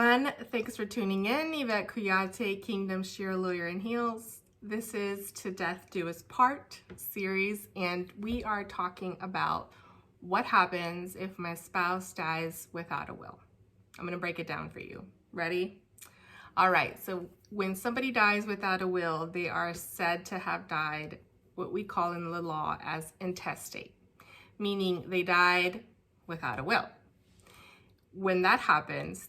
everyone. Thanks for tuning in. Yvette Kuyate, Kingdom Sheer Lawyer in Heels. This is To Death Do Us Part series, and we are talking about what happens if my spouse dies without a will. I'm going to break it down for you. Ready? All right. So when somebody dies without a will, they are said to have died what we call in the law as intestate, meaning they died without a will. When that happens,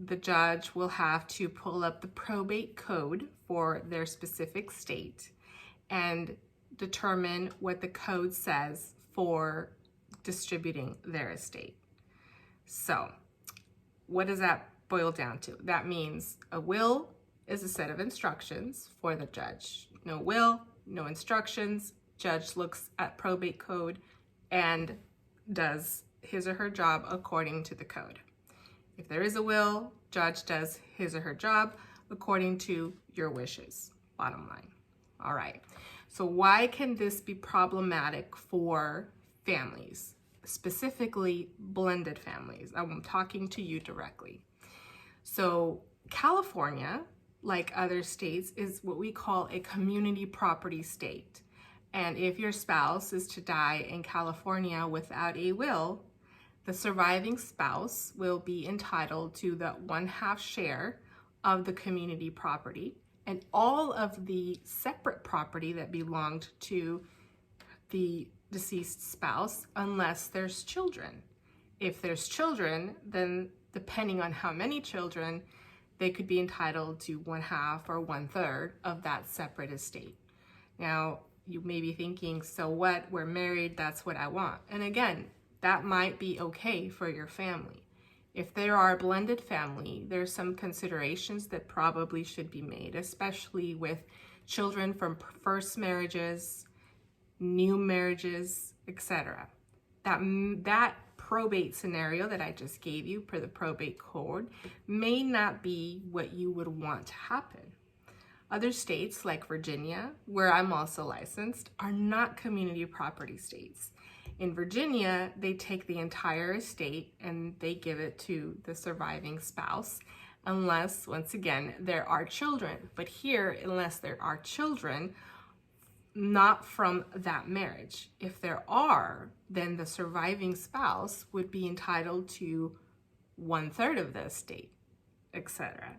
the judge will have to pull up the probate code for their specific state and determine what the code says for distributing their estate. So, what does that boil down to? That means a will is a set of instructions for the judge. No will, no instructions. Judge looks at probate code and does his or her job according to the code. If there is a will, judge does his or her job according to your wishes, bottom line. All right, so why can this be problematic for families, specifically blended families? I'm talking to you directly. So California, like other states, is what we call a community property state. And if your spouse is to die in California without a will, the surviving spouse will be entitled to the 1/2 share of the community property and all of the separate property that belonged to the deceased spouse, unless there's children. If there's children, then depending on how many children, they could be entitled to 1/2 or 1/3 of that separate estate. Now, you may be thinking, so what? We're married, that's what I want. And again, that might be okay for your family. If there are a blended family, there's some considerations that probably should be made, especially with children from first marriages, new marriages, etc. That probate scenario that I just gave you per the probate code may not be what you would want to happen. Other states like Virginia, where I'm also licensed, are not community property states. In Virginia, they take the entire estate and they give it to the surviving spouse, unless, once again, there are children. But here, unless there are children, not from that marriage. If there are, then the surviving spouse would be entitled to 1/3 of the estate, etc.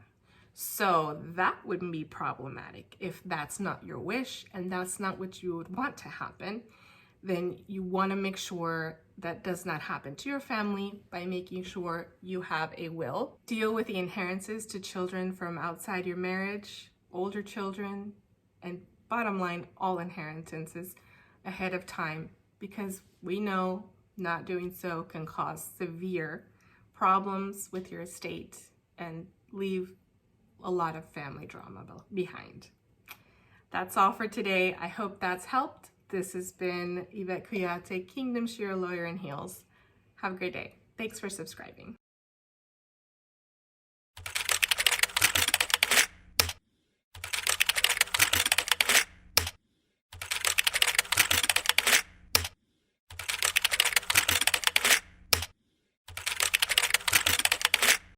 So that would be problematic. If that's not your wish and that's not what you would want to happen, then you want to make sure that does not happen to your family by making sure you have a will. Deal with the inheritances to children from outside your marriage, older children, and bottom line, all inheritances ahead of time, because we know not doing so can cause severe problems with your estate and leave a lot of family drama behind. That's all for today. I hope that's helped. This has been Yvette Kuyate, Kingdom Sheer Lawyer in Heels. Have a great day. Thanks for subscribing.